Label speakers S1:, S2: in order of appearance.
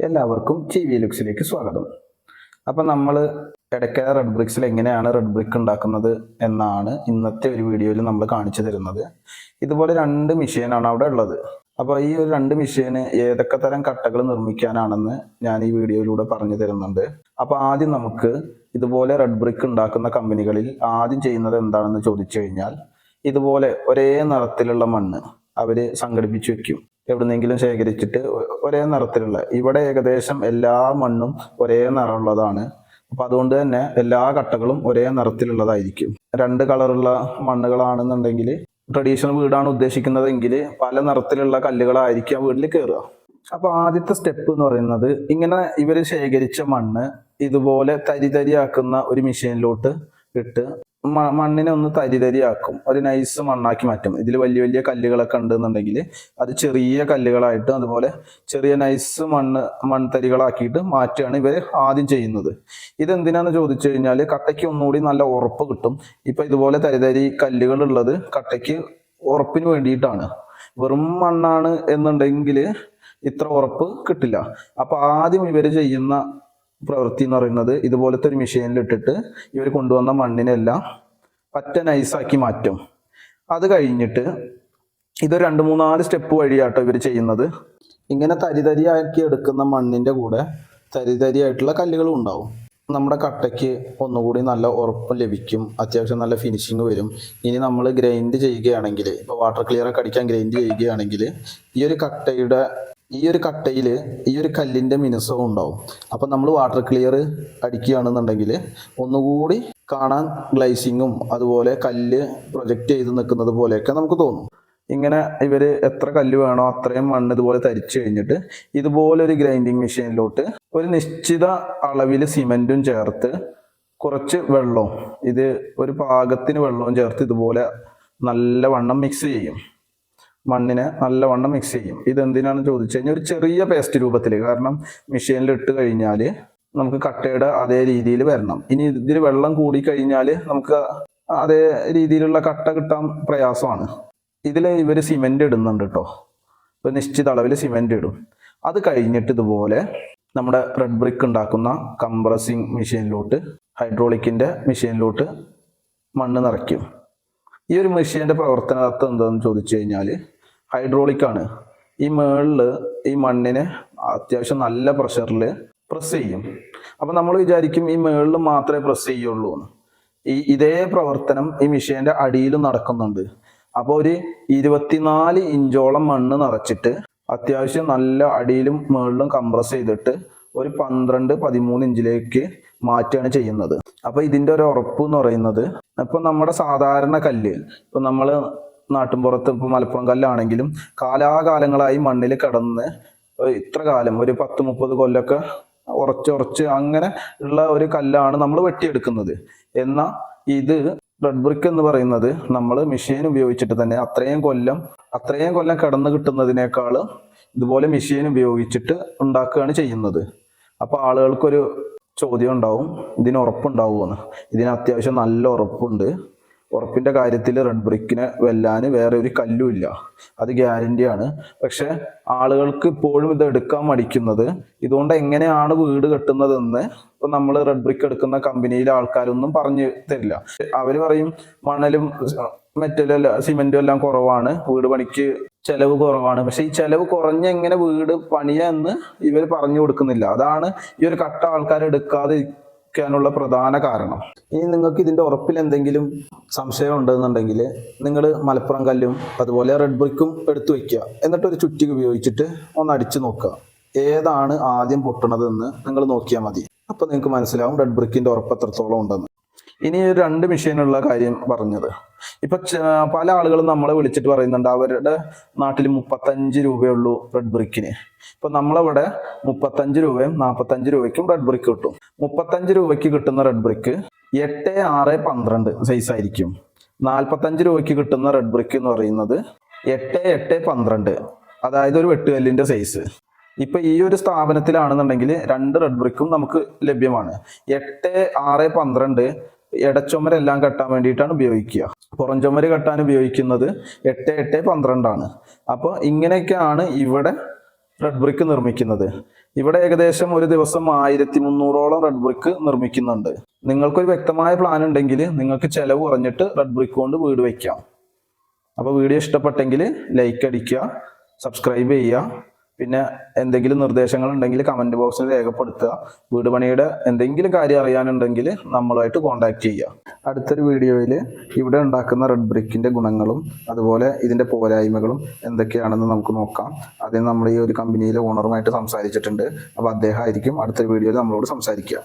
S1: എല്ലാവർക്കും TV ലുക്സിലേക്ക് സ്വാഗതം. അപ്പം നമ്മൾ എടക്കര റെഡ് ബ്രിക്സിൽ എങ്ങനെയാണ് റെഡ് ബ്രിക്ക് ഉണ്ടാക്കുന്നത് എന്നാണ് ഇന്നത്തെ ഒരു വീഡിയോയിൽ നമ്മൾ കാണിച്ചു തരുന്നത്. ഇതുപോലെ രണ്ട് മെഷീനാണ് അവിടെ ഉള്ളത്. അപ്പോൾ ഈ ഒരു രണ്ട് മെഷീന് ഏതൊക്കെ തരം കട്ടകൾ നിർമ്മിക്കാനാണെന്ന് ഞാൻ ഈ വീഡിയോയിലൂടെ പറഞ്ഞു തരുന്നുണ്ട്. അപ്പോൾ ആദ്യം നമുക്ക് ഇതുപോലെ റെഡ് ബ്രിക്ക് ഉണ്ടാക്കുന്ന കമ്പനികളിൽ ആദ്യം ചെയ്യുന്നത് എന്താണെന്ന് ചോദിച്ചു കഴിഞ്ഞാൽ, ഇതുപോലെ ഒരേ നിറത്തിലുള്ള മണ്ണ് അവർ സംഘടിപ്പിച്ച് വെക്കും. എവിടുന്നെങ്കിലും ശേഖരിച്ചിട്ട് ഒരേ നിറത്തിലുള്ള, ഇവിടെ ഏകദേശം എല്ലാ മണ്ണും ഒരേ നിറമുള്ളതാണ്. അപ്പൊ അതുകൊണ്ട് തന്നെ എല്ലാ കട്ടകളും ഒരേ നിറത്തിലുള്ളതായിരിക്കും. രണ്ട് കളറുള്ള മണ്ണുകളാണെന്നുണ്ടെങ്കിൽ, ട്രഡീഷണൽ വീടാണ് ഉദ്ദേശിക്കുന്നതെങ്കിൽ പല നിറത്തിലുള്ള കല്ലുകളായിരിക്കും വീട്ടിൽ കയറുക. അപ്പൊ ആദ്യത്തെ സ്റ്റെപ്പ് എന്ന് പറയുന്നത്, ഇങ്ങനെ ഇവർ ശേഖരിച്ച മണ്ണ് ഇതുപോലെ തരിതരിയാക്കുന്ന ഒരു മെഷീനിലോട്ട് ഇട്ട് മണ്ണിനെ ഒന്ന് തരിതരിയാക്കും, ഒരു നൈസ് മണ്ണാക്കി മാറ്റും. ഇതിൽ വലിയ വലിയ കല്ലുകളൊക്കെ ഉണ്ടെന്നുണ്ടെങ്കിൽ അത് ചെറിയ കല്ലുകളായിട്ട് അതുപോലെ ചെറിയ നൈസ് മൺതരികളാക്കിയിട്ട് മാറ്റുകയാണ് ഇവർ ആദ്യം ചെയ്യുന്നത്. ഇതെന്തിനാന്ന് ചോദിച്ചു കഴിഞ്ഞാൽ, കട്ടയ്ക്ക് ഒന്നുകൂടി നല്ല ഉറപ്പ് കിട്ടും. ഇപ്പൊ ഇതുപോലെ തരിതരി കല്ലുകൾ ഉള്ളത് കട്ടയ്ക്ക് ഉറപ്പിന് വേണ്ടിയിട്ടാണ്. വെറും മണ്ണാണ് എന്നുണ്ടെങ്കിൽ ഇത്ര ഉറപ്പ് കിട്ടില്ല. അപ്പൊ ആദ്യം ഇവർ ചെയ്യുന്ന പ്രവൃത്തി എന്ന് പറയുന്നത്, ഇതുപോലത്തെ ഒരു മെഷീനിലിട്ടിട്ട് ഇവർ കൊണ്ടുവന്ന മണ്ണിനെല്ലാം പറ്റ നൈസാക്കി മാറ്റും. അത് കഴിഞ്ഞിട്ട് ഇത് 2-3-4 സ്റ്റെപ്പ് വഴിയാട്ടോ ഇവർ ചെയ്യുന്നത്. ഇങ്ങനെ തരിതരിയാക്കി എടുക്കുന്ന മണ്ണിന്റെ കൂടെ തരിതരിയായിട്ടുള്ള കല്ലുകളും ഉണ്ടാവും. നമ്മുടെ കട്ടയ്ക്ക് ഒന്നുകൂടി നല്ല ഉറപ്പ് ലഭിക്കും, അത്യാവശ്യം നല്ല ഫിനിഷിങ് വരും. ഇനി നമ്മൾ ഗ്രൈൻഡ് ചെയ്യുകയാണെങ്കിൽ, ഇപ്പോൾ വാട്ടർ ക്ലിയർ ഒക്കെ അടിക്കാൻ ഗ്രൈൻഡ് ചെയ്യുകയാണെങ്കിൽ ഈ ഒരു കട്ടയിൽ ഈ ഒരു കല്ലിൻ്റെ മിനുസവും ഉണ്ടാവും. അപ്പം നമ്മൾ വാട്ടർ ക്ലിയർ അടിക്കുകയാണെന്നുണ്ടെങ്കിൽ ഒന്നുകൂടി കാണാൻ ഗ്ലൈസിങ്ങും അതുപോലെ കല്ല് പ്രൊജക്റ്റ് ചെയ്ത് നിൽക്കുന്നത് പോലെയൊക്കെ നമുക്ക് തോന്നും. ഇങ്ങനെ ഇവർ എത്ര കല്ല് വേണോ അത്രയും മണ്ണ് ഇതുപോലെ തരിച്ചു കഴിഞ്ഞിട്ട് ഇതുപോലെ ഒരു ഗ്രൈൻഡിങ് മെഷീനിലോട്ട് ഒരു നിശ്ചിത അളവിൽ സിമെൻറ്റും ചേർത്ത് കുറച്ച് വെള്ളവും, ഇത് ഒരു പാകത്തിന് വെള്ളവും ചേർത്ത് ഇതുപോലെ നല്ലവണ്ണം മിക്സ് ചെയ്യും. മണ്ണിനെ നല്ലവണ്ണം മിക്സ് ചെയ്യും. ഇതെന്തിനാണെന്ന് ചോദിച്ചു കഴിഞ്ഞാൽ, ഒരു ചെറിയ പേസ്റ്റ് രൂപത്തിൽ, കാരണം മെഷീനിൽ ഇട്ട് കഴിഞ്ഞാൽ നമുക്ക് കട്ടയുടെ അതേ രീതിയിൽ വരണം. ഇനി ഇതിൽ വെള്ളം കൂടി കഴിഞ്ഞാൽ നമുക്ക് അതേ രീതിയിലുള്ള കട്ട കിട്ടാൻ പ്രയാസമാണ്. ഇതിൽ ഇവർ സിമെന്റ് ഇടുന്നുണ്ട് കേട്ടോ, ഒരു നിശ്ചിത അളവിൽ സിമെന്റ് ഇടും. അത് കഴിഞ്ഞിട്ട് ഇതുപോലെ നമ്മുടെ റെഡ് ബ്രിക്ക് ഉണ്ടാക്കുന്ന കംപ്രസിങ് മെഷീനിലോട്ട്, ഹൈഡ്രോളിക്കിന്റെ മെഷീനിലോട്ട് മണ്ണ് നിറയ്ക്കും. ഈ ഒരു മെഷീന്റെ പ്രവർത്തനത്വം എന്താണെന്ന് ചോദിച്ചു കഴിഞ്ഞാൽ, ഹൈഡ്രോളിക്കാണ്. ഈ മേളിൽ ഈ മണ്ണിനെ അത്യാവശ്യം നല്ല പ്രഷറിൽ പ്രസ് ചെയ്യും. അപ്പം നമ്മൾ വിചാരിക്കും ഈ മേളിൽ മാത്രമേ പ്രസ് ചെയ്യുള്ളൂ എന്ന്. ഇതേ പ്രവർത്തനം ഈ മെഷീന്റെ അടിയിലും നടക്കുന്നുണ്ട്. അപ്പോൾ ഒരു 24 ഇഞ്ചോളം മണ്ണ് നിറച്ചിട്ട് അത്യാവശ്യം നല്ല അടിയിലും മേളിലും കംപ്രസ് ചെയ്തിട്ട് ഒരു 12-13 ഇഞ്ചിലേക്ക് മാറ്റുകയാണ് ചെയ്യുന്നത്. അപ്പൊ ഇതിന്റെ ഒരു ഉറപ്പ് എന്ന് പറയുന്നത്, ഇപ്പൊ നമ്മുടെ സാധാരണ കല്ല്, ഇപ്പൊ നമ്മള് നാട്ടിൻപുറത്ത് ഇപ്പൊ മലപ്പുറം കല്ലാണെങ്കിലും കാലാകാലങ്ങളായി മണ്ണിൽ കിടന്ന് ഇത്ര കാലം, ഒരു 10-30 കൊല്ലമൊക്കെ ഉറച്ചുറച്ച് അങ്ങനെ ഉള്ള ഒരു കല്ലാണ് നമ്മൾ വെട്ടിയെടുക്കുന്നത്. എന്നാൽ ഇത് റെഡ് ബ്രിക്ക് എന്ന് പറയുന്നത് നമ്മൾ മെഷീൻ ഉപയോഗിച്ചിട്ട് തന്നെ അത്രയും കൊല്ലം കിടന്ന് കിട്ടുന്നതിനേക്കാൾ ഇതുപോലെ മെഷീൻ ഉപയോഗിച്ചിട്ട് ഉണ്ടാക്കുകയാണ് ചെയ്യുന്നത്. അപ്പൊ ആളുകൾക്കൊരു ചോദ്യം ഉണ്ടാവും, ഇതിന് ഉറപ്പുണ്ടാവുമെന്ന്. ഇതിന് അത്യാവശ്യം നല്ല ഉറപ്പുണ്ട്. ഉറപ്പിന്റെ കാര്യത്തിൽ റെഡ് ബ്രിക്കിനെ വെല്ലാൻ വേറെ ഒരു കല്ലും ഇല്ല, അത് ഗ്യാരണ്ടിയാണ്. പക്ഷെ ആളുകൾക്ക് ഇപ്പോഴും ഇത് എടുക്കാൻ മടിക്കുന്നത്, ഇതുകൊണ്ട് എങ്ങനെയാണ് വീട് കെട്ടുന്നതെന്ന് ഇപ്പൊ നമ്മൾ റെഡ് ബ്രിക്ക് എടുക്കുന്ന കമ്പനിയിലെ ആൾക്കാരൊന്നും പറഞ്ഞു തരില്ല. അവർ പറയും മണലും മെറ്റലും സിമെന്റും എല്ലാം കുറവാണ്, വീട് പണിക്ക് ചെലവ് കുറവാണ്. പക്ഷെ ഈ ചെലവ് കുറഞ്ഞ എങ്ങനെ വീട് പണിയെന്ന് ഇവർ പറഞ്ഞു കൊടുക്കുന്നില്ല. അതാണ് ഈ ഒരു കട്ട ആൾക്കാർ എടുക്കാതിരിക്കാനുള്ള പ്രധാന കാരണം. ഇനി നിങ്ങൾക്ക് ഇതിന്റെ ഉറപ്പിൽ എന്തെങ്കിലും സംശയം ഉണ്ടെന്നുണ്ടെങ്കിൽ നിങ്ങൾ മലപ്പുറം കല്ലും അതുപോലെ റെഡ് ബ്രിക്കും എടുത്തു വെക്കുക. എന്നിട്ട് ഒരു ചുറ്റിക ഉപയോഗിച്ചിട്ട് ഒന്ന് അടിച്ചു നോക്കുക, ഏതാണ് ആദ്യം പൊട്ടണതെന്ന് നിങ്ങൾ നോക്കിയാൽ മതി. അപ്പൊ നിങ്ങൾക്ക് മനസ്സിലാവും റെഡ് ബ്രിക്കിന്റെ ഉറപ്പ് എത്രത്തോളം ഉണ്ടെന്ന്. ഇനി ഒരു 2 മെഷീനുള്ള കാര്യം പറഞ്ഞത്, ഇപ്പൊ പല ആളുകളും നമ്മളെ വിളിച്ചിട്ട് പറയുന്നുണ്ട് അവരുടെ നാട്ടിൽ 35 രൂപയുള്ളൂ റെഡ് ബ്രിക്കിന്. ഇപ്പൊ നമ്മളവിടെ 35 രൂപയും 45 രൂപയ്ക്കും റെഡ് ബ്രിക്ക് കിട്ടും. 35 രൂപയ്ക്ക് കിട്ടുന്ന റെഡ് ബ്രിക്ക് 8-6-12 സൈസ് ആയിരിക്കും. 45 രൂപയ്ക്ക് കിട്ടുന്ന റെഡ് ബ്രിക്ക് എന്ന് പറയുന്നത് 8-8-12, അതായത് ഒരു വെട്ടുകല്ലിന്റെ സൈസ്. ഇപ്പൊ ഈ ഒരു സ്ഥാപനത്തിലാണെന്നുണ്ടെങ്കിൽ 2 റെഡ് ബ്രിക്കും നമുക്ക് ലഭ്യമാണ്. 8-6-12 ഇടച്ചുമരെല്ലാം കെട്ടാൻ വേണ്ടിയിട്ടാണ് ഉപയോഗിക്കുക. പുറം ചുമര് കെട്ടാൻ ഉപയോഗിക്കുന്നത് 8-8-12 ആണ്. അപ്പോൾ ഇങ്ങനെയൊക്കെയാണ് ഇവിടെ റെഡ് ബ്രിക്ക് നിർമ്മിക്കുന്നത്. ഇവിടെ ഏകദേശം ഒരു ദിവസം 1300ഓളം റെഡ് ബ്രിക്ക് നിർമ്മിക്കുന്നുണ്ട്. നിങ്ങൾക്കൊരു വ്യക്തമായ പ്ലാൻ ഉണ്ടെങ്കിൽ നിങ്ങൾക്ക് ചെലവ് കുറഞ്ഞിട്ട് റെഡ് ബ്രിക്ക് കൊണ്ട് വീട് വയ്ക്കാം. അപ്പോൾ വീഡിയോ ഇഷ്ടപ്പെട്ടെങ്കിൽ ലൈക്ക് അടിക്കുക, സബ്സ്ക്രൈബ് ചെയ്യുക. പിന്നെ എന്തെങ്കിലും നിർദ്ദേശങ്ങൾ ഉണ്ടെങ്കിൽ കമന്റ് ബോക്സിൽ രേഖപ്പെടുത്തുക. വീട് പണിയുടെ എന്തെങ്കിലും കാര്യം അറിയാനുണ്ടെങ്കിൽ നമ്മളുമായിട്ട് കോൺടാക്ട് ചെയ്യുക. അടുത്തൊരു വീഡിയോയിൽ ഇവിടെ ഉണ്ടാക്കുന്ന റെഡ് ബ്രിക്കിന്റെ ഗുണങ്ങളും അതുപോലെ ഇതിന്റെ പോരായ്മകളും എന്തൊക്കെയാണെന്ന് നമുക്ക് നോക്കാം. അതിന് നമ്മൾ ഈ ഒരു കമ്പനിയിലെ ഓണറുമായിട്ട് സംസാരിച്ചിട്ടുണ്ട്. അപ്പോൾ അദ്ദേഹം ആയിരിക്കും അടുത്തൊരു വീഡിയോയിൽ നമ്മളോട് സംസാരിക്കുക.